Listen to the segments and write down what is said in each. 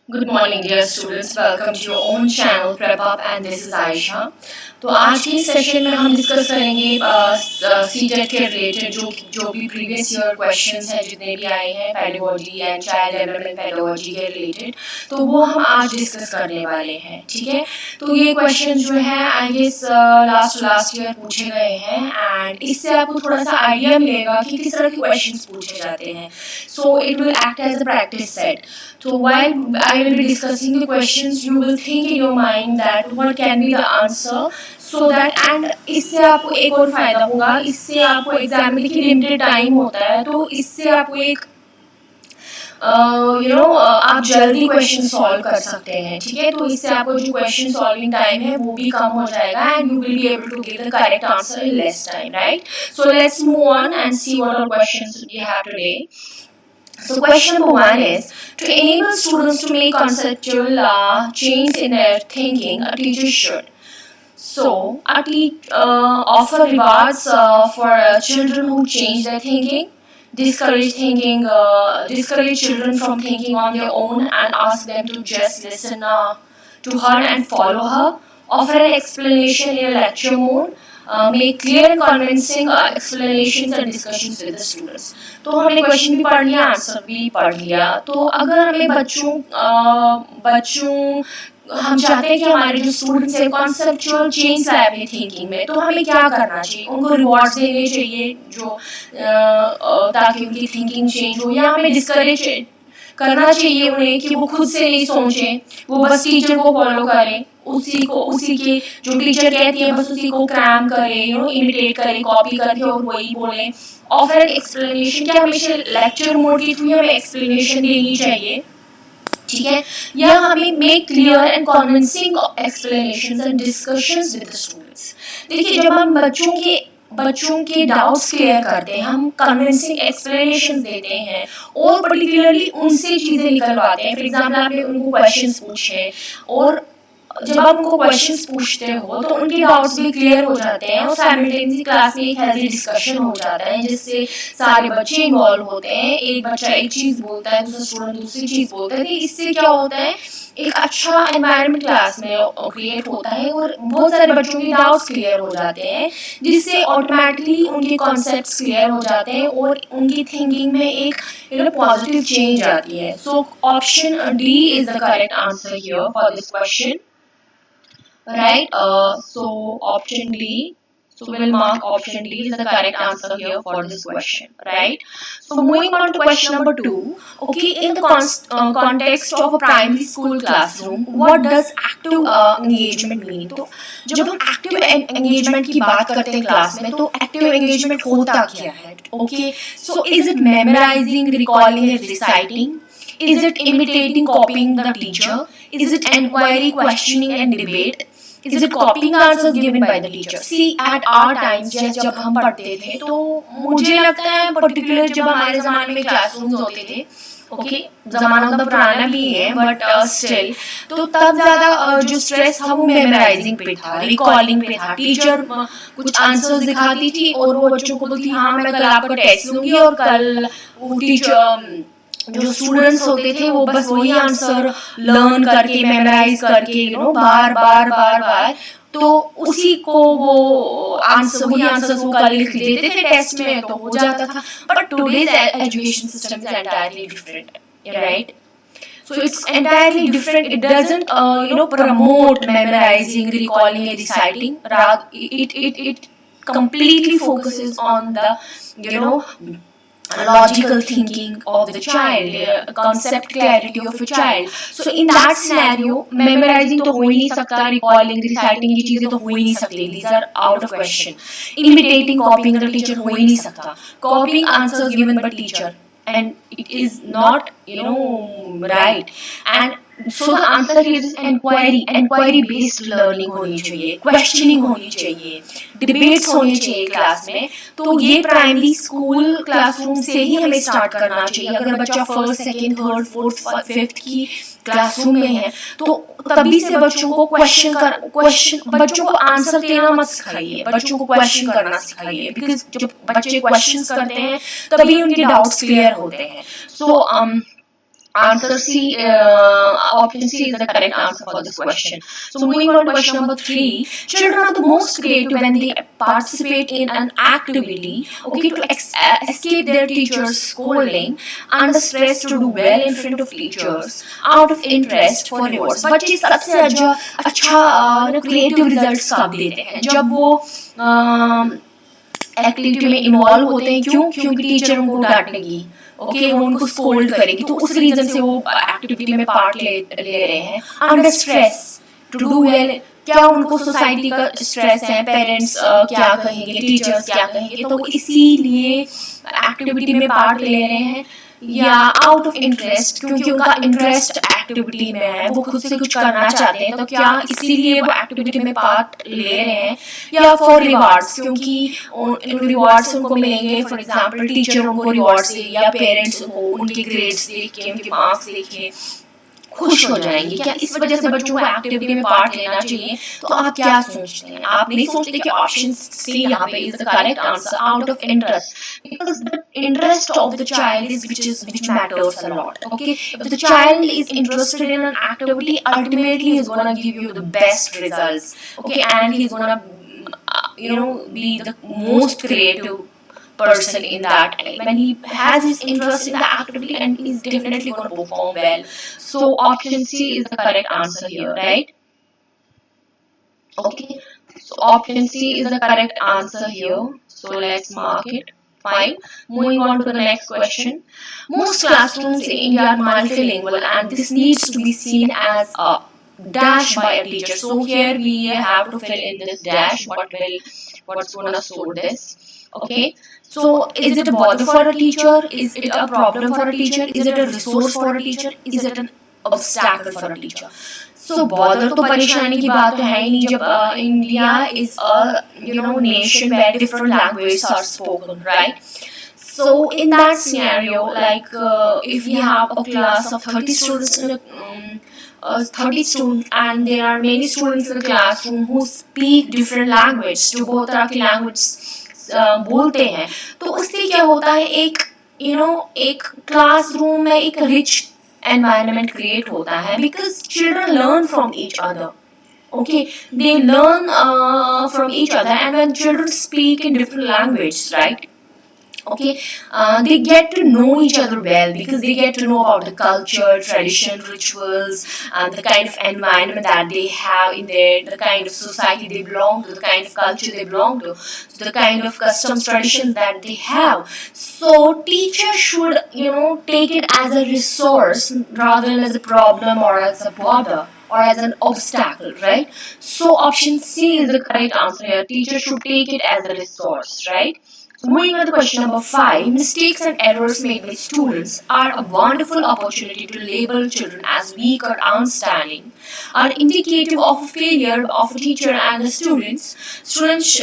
Good morning, dear students. Welcome to your own channel Prep Up and this is Aisha. तो आज के session में हम discuss करेंगे सीटेट के रिलेटेड जो भी प्रीवियस ईयर क्वेश्चंस हैं जितने भी आए हैं pedagogy and child development pedagogy के रिलेटेड, तो वो हम आज डिस्कस करने वाले हैं। ठीक है, तो ये क्वेश्चन जो है आई गेस लास्ट ईयर पूछे गए हैं एंड इससे आपको थोड़ा सा आइडिया मिलेगा कि किस तरह के क्वेश्चंस पूछे जाते हैं। So it will act as a practice set. So while I will be discussing the questions, you will think in your mind that what can be the answer, so that and इससे आपको एक और फायदा होगा, इससे आपको exam में देखिए लिमिटेड टाइम होता है, तो इससे आपको एक आप जल्दी क्वेश्चन सॉल्व कर सकते हैं। ठीक है, तो इससे आपको जो क्वेश्चन सॉल्विंग टाइम है वो भी कम हो जाएगा and you will be able to give the correct answer in less time, right? So let's move on and see what are questions we have today. So question number 1 is, to enable students to make conceptual change in their thinking, a teacher should. So, offer rewards for children who change their thinking, discourage children from thinking on their own and ask them to just listen to her and follow her, offer an explanation in a lecture mode, make clear and convincing explanations and discussions with the students. तो हमने question भी पढ़ लिया, answer भी पढ़ लिया। तो अगर हमें बच्चों हम चाहते हैं कि हमारे जो स्टूडेंट्स हैं कॉन्सेप्चुअल चेंज लाए अपनी थिंकिंग में, तो हमें क्या करना चाहिए? उनको रिवॉर्ड्स देने चाहिए जो ताकि उनकी थिंकिंग चेंज हो, या हमें डिस्करेज करना चाहिए उन्हें कि वो खुद से नहीं सोचें, वो बस टीचर को फॉलो करें, उसी के जो टीचर कहती है बस उसी को क्रैम करें, इमिटेट करें, कॉपी करके और वही बोलें। ऑफर एन एक्सप्लेनेशन, क्या हमेशा लेक्चर मोड के थ्रू हमें एक्सप्लेनेशन देनी चाहिए? ठीक है, या हमें make clear and convincing explanations and discussions with the students. देखिए, जब हम बच्चों के डाउट्स क्लियर करते हैं, हम कन्विंसिंग एक्सप्लेनेशन देते हैं और पर्टिकुलरली उनसे चीज़ें निकलवाते हैं। फॉर एग्जाम्पल, आपने उनको क्वेश्चंस पूछे और जब आप उनको क्वेश्चंस पूछते हो तो उनके डाउट्स भी क्लियर हो जाते हैं और साइमल्टेनियसली क्लास में एक हेल्दी डिस्कशन हो जाता है जिससे सारे बच्चे इन्वॉल्व होते हैं। एक बच्चा एक चीज़ बोलता है, दूसरा स्टूडेंट दूसरी चीज़ बोलता है, तो इससे क्या होता है, एक अच्छा एनवायरनमेंट क्लास में क्रिएट होता है और बहुत सारे बच्चों के डाउट्स क्लियर हो जाते हैं, जिससे ऑटोमेटिकली उनके कॉन्सेप्ट्स क्लियर हो जाते हैं और उनकी थिंकिंग में एक पॉजिटिव चेंज आती है। सो option D is the correct answer here for this question, right? So option D. So we'll mark option D is the correct answer here for this question, right? So moving on to question number 2. Okay, in the context of a primary school classroom, what does active engagement mean? तो जब हम active engagement की बात करते हैं class में, तो active engagement होता क्या है? Okay, so is it memorizing, recalling, and reciting? Is it imitating, copying the teacher? Is it inquiry, questioning, and debate? Is it copying the answers given by the teacher? See, at our times जब हम पढ़ते थे, तो मुझे लगता है particular जब हमारे ज़माने में क्लासरूम्स होते थे, ओके, ज़माना तो पुराना भी है बट स्टिल, तो तब ज़्यादा जो स्ट्रेस था वो मेमोराइजिंग पे था, रिकॉलिंग पे था। टीचर कुछ आंसर्स दिखाती थी और वो बच्चों को बोलती हाँ मैं कल आपका टेस्ट लूँगी, और कल वो टीचर जो स्टूडेंट्स होते थे वो बस वही आंसर लर्न करके मेमोराइज करके बार बार तो उसी को वो वही आंसर्स वो कल लिख देते थे टेस्ट में, तो हो जाता था। But today's education system is entirely different, right? So it's entirely different. It doesn't promote memorizing, recalling, and reciting. Rather, it completely focuses on the logical thinking of the child, concept clarity of a child. So in that scenario, memorizing तो हो ही नहीं सकता, recalling, reciting ये चीजें तो हो ही नहीं सकती. These are out of question. Imitating, copying the teacher हो ही नहीं सकता. Copying answers given by teacher, and it is not right. And so the answer is inquiry based learning होनी चाहिए, questioning होनी चाहिए, debates होनी चाहिए क्लास में। तो ये प्राइमरी स्कूल क्लासरूम से ही हमें स्टार्ट करना चाहिए। अगर बच्चा first, second, third, fourth, fifth की क्लासरूम में है, तो तभी से बच्चों को बच्चों को आंसर देना मत सिखाइए, बच्चों को क्वेश्चन करना सिखाइए, बिकॉज जब बच्चे क्वेश्चंस करते हैं तभी उनके डाउट्स क्लियर होते हैं। सो Answer C, option C is the correct answer for this question. So moving on to question number 3. Children are the most creative when they participate in an activity, okay, to escape their teacher's scolding, under stress to do well in front of teachers, out of interest for rewards. बच्चे सबसे अच्छा creative results कब देते हैं? जब वो activity में involve होते हैं. क्यों? क्योंकि टीचर उनको डांटेगी, ओके, वो उनको स्कोल्ड करेगी, तो उस रीजन से वो एक्टिविटी में पार्ट ले रहे हैं. Under stress to do well, क्या उनको सोसाइटी का स्ट्रेस है, पेरेंट्स क्या कहेंगे, टीचर्स क्या कहेंगे, तो इसीलिए एक्टिविटी में पार्ट ले रहे हैं. या आउट ऑफ इंटरेस्ट, क्योंकि उनका इंटरेस्ट एक्टिविटी में है, वो खुद से कुछ करना चाहते हैं, तो क्या इसीलिए वो एक्टिविटी में पार्ट ले रहे हैं. या फॉर रिवार्ड्स, क्योंकि रिवार्ड्स उनको मिलेंगे, फॉर एग्जांपल टीचर उनको रिवार्ड्स दे या पेरेंट्स उनको उनके ग्रेड्स देख के, उनके मार्क्स देख के खुश हो जाएंगे. क्या इस वजह से बच्चों को एक्टिविटी में पार्ट लेना चाहिए? तो आप क्या सोचते हैं? आप नहीं सोचते कि ऑप्शन सी यहाँ पे is the correct answer, out of interest, because the interest of the child is which matters a lot. Okay, if the child is interested in an activity, ultimately he's gonna give you the best results. Okay, and he's gonna be the most creative person in that, when he has his interest in the activity, and he's definitely going to perform well. So option C is the correct answer here, right? Okay, so option C is the correct answer here, so let's mark it. Fine. Moving on to the next question. Most classrooms in India are multilingual, and this needs to be seen as a dash by a teacher. So here we have to fill in this dash. What's going to store this? Okay. So is it a bother for a teacher? Is it a problem for a teacher? Is it a resource for a teacher? Is it an obstacle for a teacher? So bother तो परेशानी की बात तो है ही नहीं, जब India is a nation where different languages are spoken, right? So in that scenario, like if we have a class of 30 students in a 30 students, and there are many students in the classroom who speak different language, जो बहुत तरह की language बोलते हैं, तो उससे क्या होता है, एक क्लासरूम में एक रिच environment create होता है, because children learn from each other. Okay, they learn from each other, and when children speak in different languages, right? Okay, they get to know each other well, because they get to know about the culture, tradition, rituals, the kind of environment that they have in there, the kind of society they belong to, the kind of culture they belong to, the kind of customs, traditions that they have. So teachers should take it as a resource rather than as a problem or as a bother or as an obstacle, right? So option C is the correct answer here. Teachers should take it as a resource, right? So moving on to question number 5. Mistakes and errors made by students are a wonderful opportunity to label children as weak or unstanding, are indicative of a failure of a teacher and the students. Students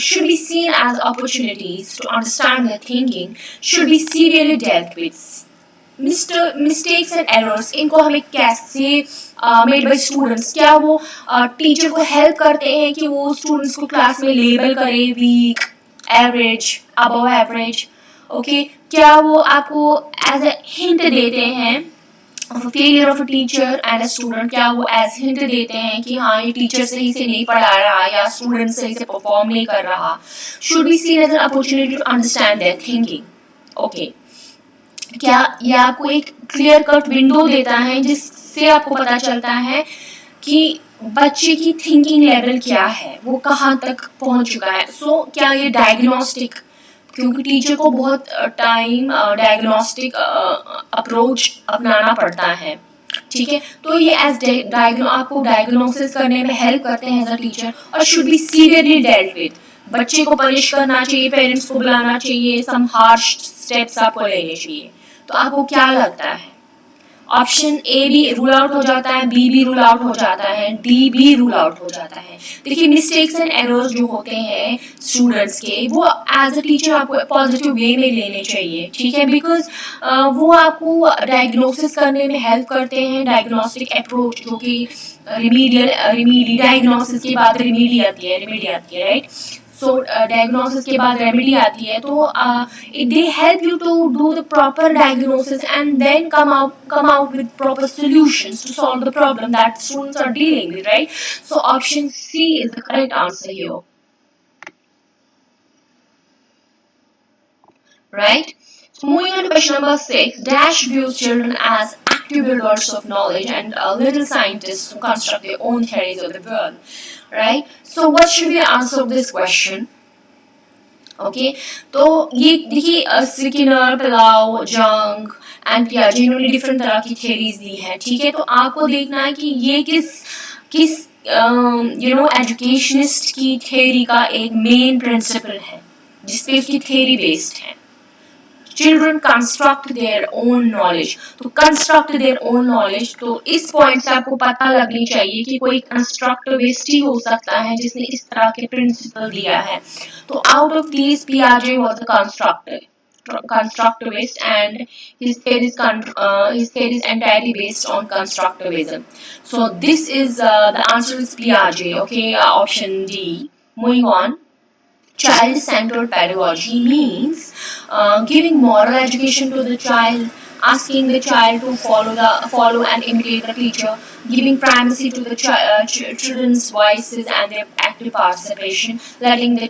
should be seen as opportunities to understand their thinking, should be severely dealt with. Mistakes and errors, इनको हमें कैसे made by students, क्या वो teacher को help करते हैं कि वो स्टूडेंट्स को क्लास में लेबल करे weak, average, above average? Okay, क्या वो आपको एज ए हिंट देते हैं of failure of a teacher and a student? क्या वो एज हिंट देते हैं कि हाँ ये टीचर सही से नहीं पढ़ा रहा या स्टूडेंट सही से परफॉर्म नहीं कर रहा? Should be seen as an opportunity to understand their thinking. Okay, क्या ये आपको एक क्लियर कट विंडो देता है जिससे आपको पता चलता है कि बच्चे की थिंकिंग लेवल क्या है, वो कहाँ तक पहुंच चुका है. सो क्या ये डायग्नोस्टिक, क्योंकि टीचर को बहुत टाइम डायग्नोस्टिक अप्रोच अपनाना पड़ता है, ठीक है, तो ये एज आपको डायग्नोसिस करने में हेल्प करते हैं एज अ टीचर, और should be severely dealt with. बच्चे को पनिश करना चाहिए, पेरेंट्स को बुलाना चाहिए, सम हार्श स्टेप्स आपको लेने चाहिए. तो आपको क्या लगता है, ऑप्शन ए भी रूल आउट हो जाता है, बी भी रूल आउट हो जाता है, डी भी रूल आउट हो जाता है? देखिए, मिस्टेक्स एंड एरर्स जो होते हैं स्टूडेंट्स के, वो एज अ टीचर आपको पॉजिटिव वे में लेने चाहिए, ठीक है, बिकॉज वो आपको डायग्नोसिस करने में हेल्प करते हैं. डायग्नोस्टिक अप्रोच जो कि रिमीडी डायग्नोसिस के बाद रिमीडी आती है, राइट? सो डायग्नोसिस के बाद रेमेडी आती है, तो they help you to do the proper diagnosis and then come out with proper solutions to solve the problem that students are dealing with, right? So option C is the correct answer here, right? So moving on to question number 6, Dash views children as active builders of knowledge and little scientists who construct their own theories of the world, right? So what should be the answer of this question? Okay, तो ये देखिए Skinner, पिलाओ, जंग and पियाजे, इन्होंने different तरह की theories दी है, ठीक है? तो आपको देखना है कि ये किस किस एजुकेशनिस्ट की थ्योरी का एक मेन प्रिंसिपल है जिसपे उसकी थ्योरी बेस्ड है। Children construct their own knowledge, तो construct their own knowledge, तो इस पॉइंट से आपको पता लगनी चाहिए कि कोई constructivist ही हो सकता है जिसने इस तरह के प्रिंसिपल दिया है। तो out of these, Piaget was a constructivist, and his theory is entirely based on constructivism. So this is the answer is Piaget. Okay, option D. Moving on. Child-centered pedagogy means giving moral education to the child, asking the child to follow and imitate the teacher, giving primacy to the children's voices and their active participation, letting the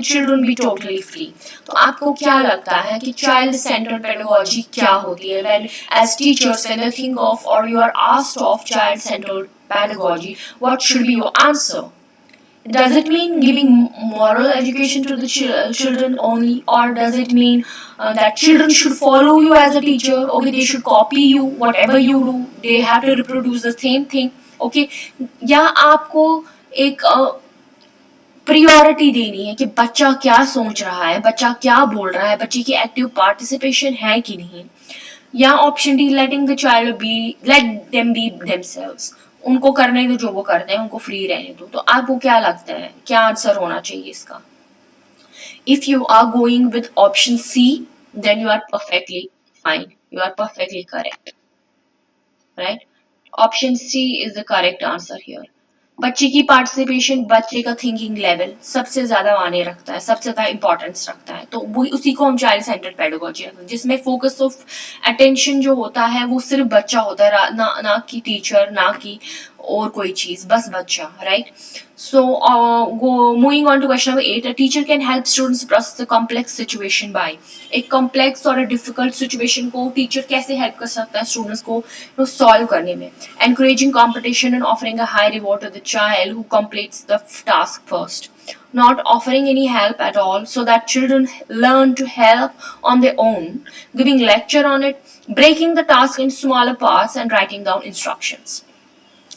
children be totally free. तो आपको क्या लगता है कि child-centered pedagogy क्या होती है? When as teachers, when you think of or you are asked of child-centered pedagogy, what should be your answer? Does it mean giving moral education to the children only, or does it mean that children should follow you as a teacher? Okay, they should copy you, whatever you do, they have to reproduce the same thing. Okay, या आपको एक priority देनी है कि बच्चा क्या सोच रहा है, बच्चा क्या बोल रहा है, बच्चे की एक्टिव पार्टिसिपेशन है कि नहीं, या option D, letting the child B, let them be themselves, उनको करने दो जो वो करते हैं, उनको फ्री रहने दो। तो आपको क्या लगता है क्या आंसर होना चाहिए इसका? If you are going with option C, then you are perfectly fine, you are perfectly correct, right? Option C is the correct answer here. बच्चे की पार्टिसिपेशन, बच्चे का थिंकिंग लेवल सबसे ज्यादा मायने रखता है, सबसे ज्यादा इंपॉर्टेंस रखता है, तो वो उसी को हम चाइल्ड सेंटर्ड पेडागोजी रखते हैं, जिसमें फोकस ऑफ अटेंशन जो होता है वो सिर्फ बच्चा होता है, ना कि टीचर, ना कि और कोई चीज, बस बच्चा, right? So moving on to question number 8, a teacher can help students process a complex situation by, एक कॉम्प्लेक्स और डिफिकल्ट सिचुएशन को टीचर कैसे हेल्प कर सकता है स्टूडेंट्स को सॉल्व करने में? encouraging competition and offering a high reward to the child who completes the task first, not offering any help at all so that children learn to help on their own, giving lecture on it, breaking the task in smaller parts and writing down instructions.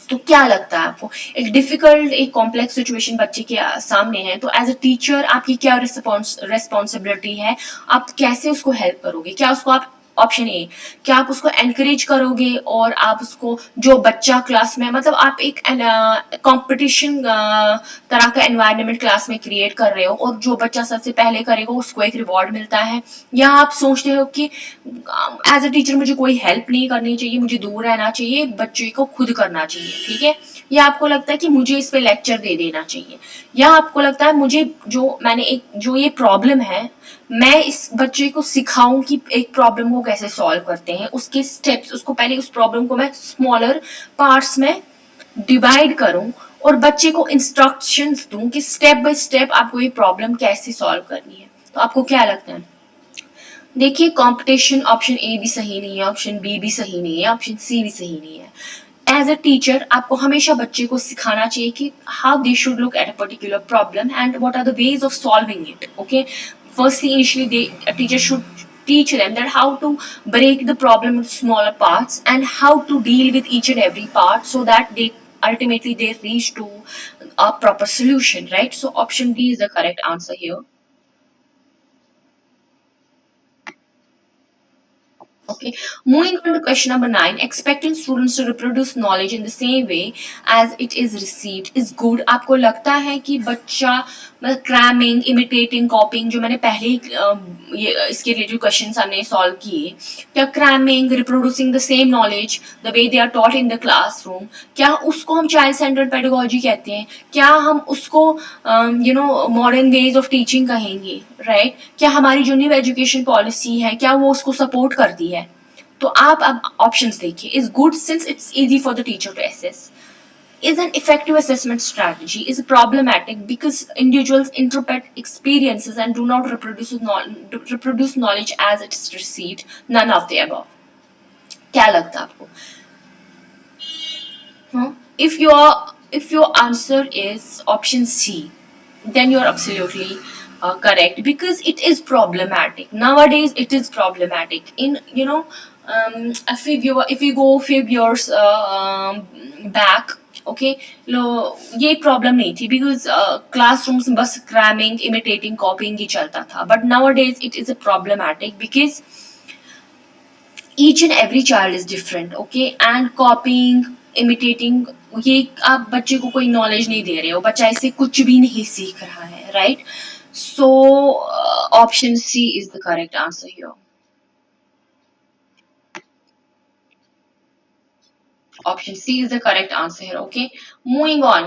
तो क्या लगता है आपको, एक difficult, एक complex situation बच्चे के सामने है, तो एज अ टीचर आपकी क्या रिस्पॉन्सिबिलिटी है, आप कैसे उसको हेल्प करोगे? क्या उसको आप, ऑप्शन ए, क्या आप उसको एनकरेज करोगे और आप उसको, जो बच्चा क्लास में, मतलब आप एक कंपटीशन तरह का एनवायरनमेंट क्लास में क्रिएट कर रहे हो और जो बच्चा सबसे पहले करेगा उसको एक रिवॉर्ड मिलता है, या आप सोचते हो कि एज अ टीचर मुझे कोई हेल्प नहीं करनी चाहिए, मुझे दूर रहना चाहिए, बच्चे को खुद करना चाहिए, ठीक है? या आपको लगता है कि मुझे इस पे लेक्चर दे देना चाहिए, या आपको लगता है मुझे जो ये प्रॉब्लम है, मैं इस बच्चे को सिखाऊं कि एक प्रॉब्लम को कैसे सॉल्व करते हैं, उसके स्टेप्स, उसको पहले उस प्रॉब्लम को मैं स्मॉलर पार्ट्स में डिवाइड करूं और बच्चे को इंस्ट्रक्शंस दूं कि स्टेप बाय स्टेप आपको ये प्रॉब्लम कैसे सॉल्व करनी है। तो आपको क्या लगता है? देखिए, कंपटीशन, ऑप्शन ए भी सही नहीं है, ऑप्शन बी भी सही नहीं है, ऑप्शन सी भी सही नहीं है। एज अ टीचर आपको हमेशा बच्चे को सिखाना चाहिए कि how they should look at a particular problem and what are the ways of solving it. Okay, firstly, initially, a teacher should teach them that how to break the problem into smaller parts and how to deal with each and every part so that they ultimately they reach to a proper solution, right? So option D is the correct answer here. Okay, moving on to question number 9. Expecting students to reproduce knowledge in the same way as it is received is good. आपको लगता है कि बच्चा मतलब cramming, imitating, कॉपिंग, जो मैंने पहले ही ये इसके रिलेटेड क्वेश्चंस हमने सॉल्व किए, क्या cramming, reproducing the same knowledge the way they are taught in the classroom, क्या उसको हम चाइल्ड सेंटर्ड पेडागोजी कहते हैं? क्या हम उसको मॉडर्न वेज ऑफ टीचिंग कहेंगे? राइट? क्या हमारी जो न्यू एजुकेशन पॉलिसी है क्या वो उसको सपोर्ट करती है? तो आप अब ऑप्शंस देखिए. Is good since it's easy for the teacher to assess. Is an effective assessment strategy. Is problematic because individuals interpret experiences and do not reproduce knowledge as it is received. None of the above. क्या लगता है आपको? If your answer is option C, then you're absolutely correct, because it is problematic. Nowadays, it is problematic. If we go few years back, okay, लो ये problem नहीं थी, because classrooms में बस cramming, imitating, कॉपिंग ही चलता था. But nowadays it is a problematic because each and every child is different, okay, and copying, imitating, ये आप बच्चे को कोई नॉलेज नहीं दे रहे हो, बच्चा इससे कुछ भी नहीं सीख रहा है, right? So option C is the correct answer here. Option C is the correct answer here. Okay, moving on.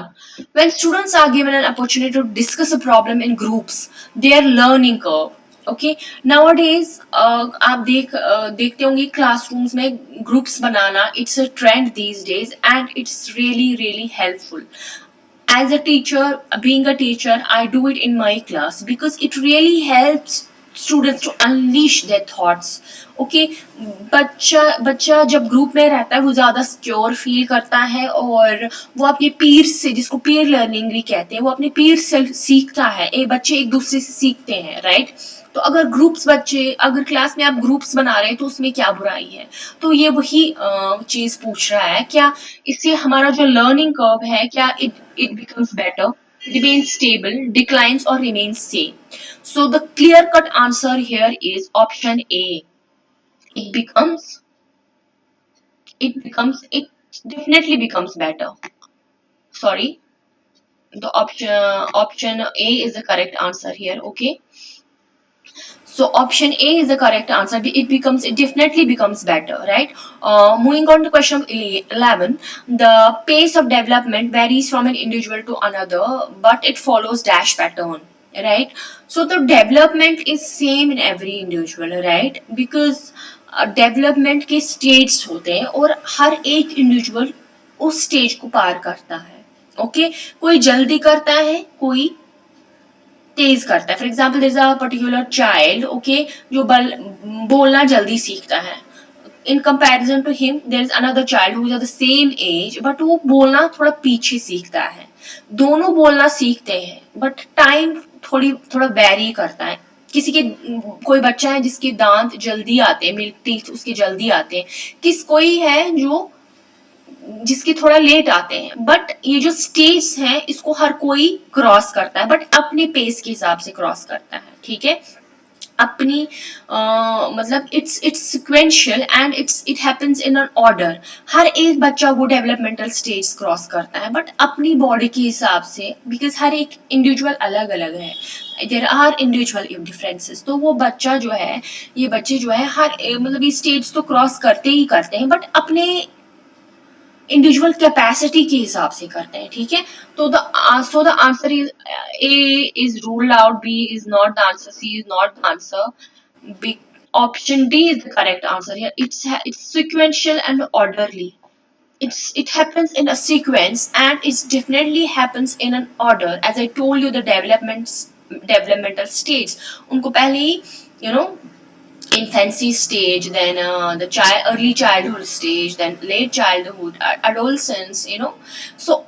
When students are given an opportunity to discuss a problem in groups, their learning curve. Okay, nowadays आप देखते होंगे classrooms में groups banana, it's a trend these days and it's really really helpful. As a teacher, being a teacher, I do it in my class because it really helps students to unleash their thoughts. Okay, बच्चा जब group में रहता है वो ज़्यादा secure feel करता है और वो अपने पीर से, जिसको पीर लर्निंग भी कहते हैं, वो अपने पीर से सीखता है. बच्चे एक दूसरे से सीखते हैं, राइट? तो अगर क्लास में आप ग्रुप्स बना रहे हैं तो उसमें क्या बुराई है? तो ये वही चीज पूछ रहा है, क्या इससे हमारा जो लर्निंग कर्व है क्या it becomes better, remains stable, declines or remains same? So the clear cut answer here is option A. It it definitely becomes better. Sorry, the option A is the correct answer here. Okay, so option A is the correct answer. It definitely becomes better, right? Moving on to question 11. The pace of development varies from an individual to another, but it follows dash pattern, right? So the development is same in every individual, right? Because development के stage होते हैं और हर एक individual उस stage को पार करता है. Okay, कोई जल्दी करता है, कोई तेज करता है. For example there is a particular child, okay, जो बोलना जल्दी सीखता है. In comparison to him there is another child who is of the same age, but वो बोलना थोड़ा पीछे सीखता है. दोनों बोलना सीखते हैं बट टाइम थोड़ा वेरी करता है. कोई बच्चा है जिसके दांत जल्दी आते हैं, मिल्क टीथ उसके जल्दी आते हैं, कोई है जो जिसके थोड़ा लेट आते हैं. बट ये जो स्टेज है इसको हर कोई क्रॉस करता है, बट अपने पेस के हिसाब से क्रॉस करता है. ठीक है, अपनी मतलब it's sequential and it happens in an order. हर एक बच्चा वो डेवलपमेंटल स्टेज क्रॉस करता है बट अपनी बॉडी के हिसाब से, बिकॉज हर एक इंडिविजुअल अलग अलग है. There are individual differences. तो वो बच्चा जो है, ये बच्चे जो है हर मतलब ये स्टेज तो क्रॉस करते ही करते हैं बट अपने इंडिविजुअल कैपेसिटी के हिसाब से करते हैं. ठीक है, तो the answer is A is ruled out, B is not the answer, C is not the answer, B option D is the correct answer here. It's sequential and orderly. It happens in a sequence and it definitely happens in an order. As I told you, the developmental stages, उनको पहले ही infancy stage, then the early childhood stage, then late childhood, adolescence, so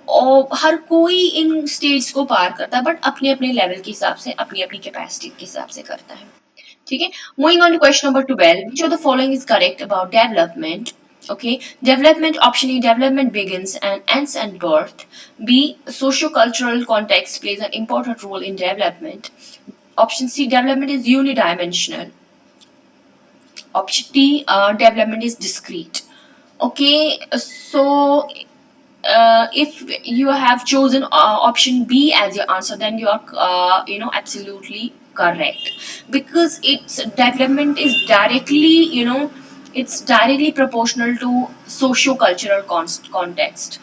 हर कोई in stage को पार करता है but अपने अपने level के हिसाब से, अपनी अपनी कैपेसिटी के हिसाब से करता है. ठीक है, moving on to question number 12. Which of the following is correct about development? Okay, development, option A, development begins and ends at birth. B, socio-cultural context plays an important role in development. Option C, development is unidimensional. Option D, development is discrete. Okay, so if you have chosen option B as your answer, then you are absolutely correct, because its development is directly it's directly proportional to socio-cultural context,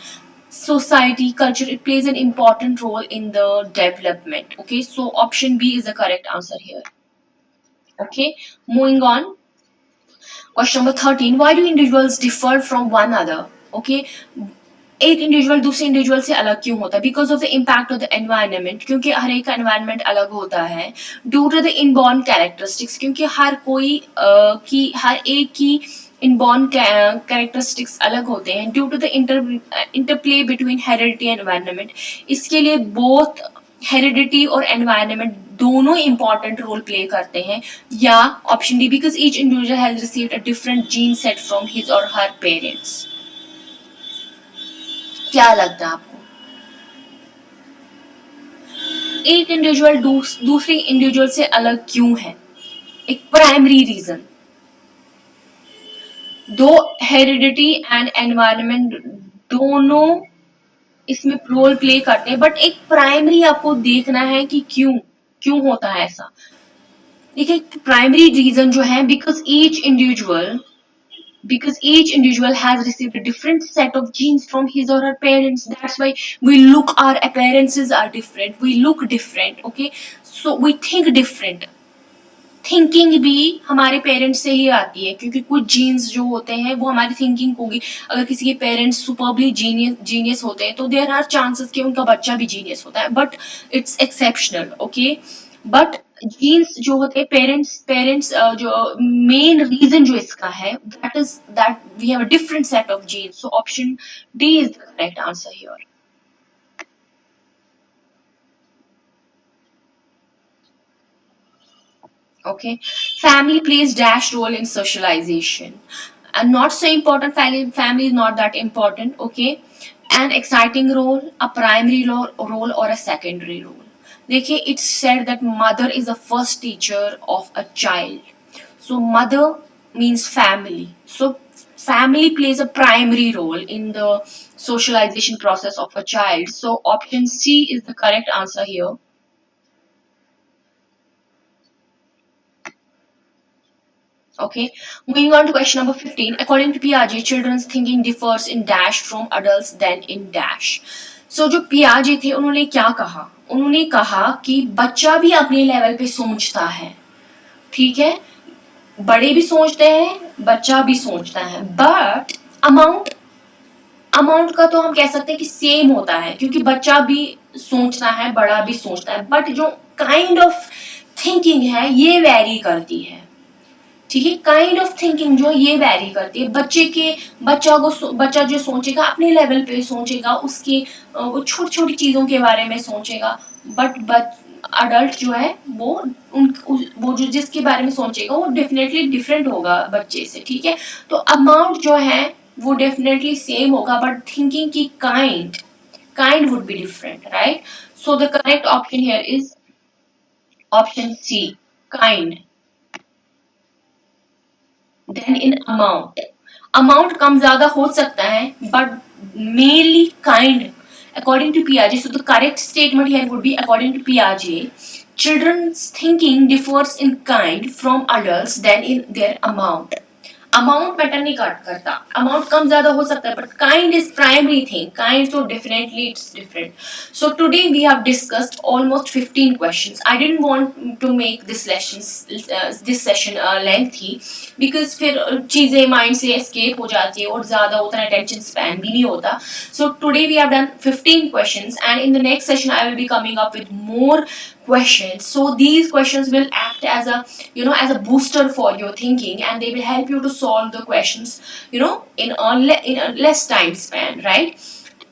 society, culture. It plays an important role in the development. Okay, so option B is the correct answer here. Okay, moving on. Question number 13. Why do individuals differ from one another? Okay, एक individual दूसरे individual से अलग क्यों होता है? Because of the impact of the environment, क्योंकि हर एक का एनवायरनमेंट अलग होता है. Due to the inborn characteristics, क्योंकि हर कोई की हर एक की इनबॉर्न कैरेक्टरिस्टिक्स अलग होते हैं. Due to the interplay between heredity and environment, इसके लिए बोथ हेरिडिटी और एनवायरनमेंट दोनों इंपॉर्टेंट रोल प्ले करते हैं. या option D, because each individual has received a different gene set from his or her parents. क्या लगता है आपको? एक इंडिविजुअल दूसरे इंडिविजुअल से अलग क्यों है? एक प्राइमरी रीजन. दो हेरिडिटी एंड एनवायरनमेंट दोनों इसमें रोल प्ले करते हैं, बट एक प्राइमरी आपको देखना है कि क्यों क्यों होता है ऐसा. देखिए, प्राइमरी रीजन जो है, because each individual has received a different set of genes from his or her parents. That's why our appearances are different, we look different. Okay, so we think different. Thinking भी हमारे parents से ही आती है, क्योंकि कुछ jeans जो होते हैं वो हमारी थिंकिंग होगी. अगर किसी के पेरेंट्स सुपरबली जीनियस होते हैं तो देयर आर चांसेस कि उनका बच्चा भी जीनियस होता है, but it's exceptional. Okay, but genes जो होते हैं, पेरेंट्स जो मेन रीजन जो इसका है, that is that we have a different set of genes. So option D is the correct answer here. Okay, family plays dash role in socialization, and not so important. Family is not that important. Okay, an exciting role, a primary role or a secondary role. देखिए, it's said that mother is the first teacher of a child. So mother means family. So family plays a primary role in the socialization process of a child. So option C is the correct answer here. Okay, moving on to question number 15. According to Piaget, children's thinking differs in dash from adults than in dash. So जो Piaget थे, उन्होंने क्या कहा? उन्होंने कहा कि बच्चा भी अपने लेवल पे सोचता है. ठीक है, बड़े भी सोचते हैं, बच्चा भी सोचता है, बट अमाउंट का तो हम कह सकते हैं कि सेम होता है, क्योंकि बच्चा भी सोचता है, बड़ा भी सोचता है, बट जो काइंड ऑफ थिंकिंग है ये वेरी करती है. ठीक है, काइंड ऑफ थिंकिंग जो ये वेरी करती है. बच्चा जो सोचेगा अपने लेवल पे सोचेगा, उसकी वो छोटी छोटी चीजों के बारे में सोचेगा, बट अडल्ट जो है वो जो जिसके बारे में सोचेगा वो डेफिनेटली डिफरेंट होगा बच्चे से. ठीक है, तो अमाउंट जो है वो डेफिनेटली सेम होगा, बट थिंकिंग की kind would be different. Right, so the correct option here is option C, kind. Then in amount कम ज्यादा हो सकता है, but mainly kind. According to Piaget, so the correct statement here would be, according to Piaget, children's thinking differs in kind from adults than in their amount. Amount matter नहीं करता, amount कम ज्यादा हो सकता है, but kind is primary thing. Kind तो definitely it's different. So today we have discussed almost 15 questions. I didn't want to make this session lengthy, because फिर चीजें माइंड से एस्केप हो जाती है और ज्यादा उतना अटेंशन स्पैन भी नहीं होता. So today we have done 15 questions, and in the next session I will be coming up with more questions. So these questions will act as a booster for your thinking, and they will help you to solve the questions in a less time span. Right,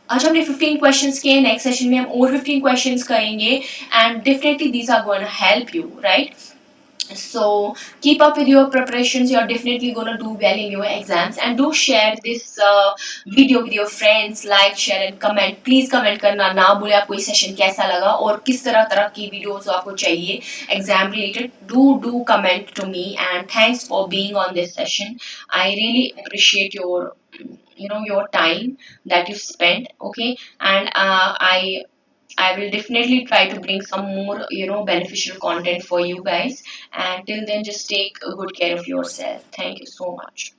आज हमने 15 questions किए. Next session में हम और 15 questions करेंगे, and definitely these are going to help you. Right, So keep up with your preparations. You're definitely gonna do well in your exams, and do share this video with your friends. Like, share and comment. Please comment करना ना भूले आपको ये session कैसा लगा और किस तरह तरह की videos आपको चाहिए exam related. Do comment to me, and thanks for being on this session. I really appreciate your time that you spent. Okay, and I will definitely try to bring some more, beneficial content for you guys. And till then, just take good care of yourself. Thank you so much.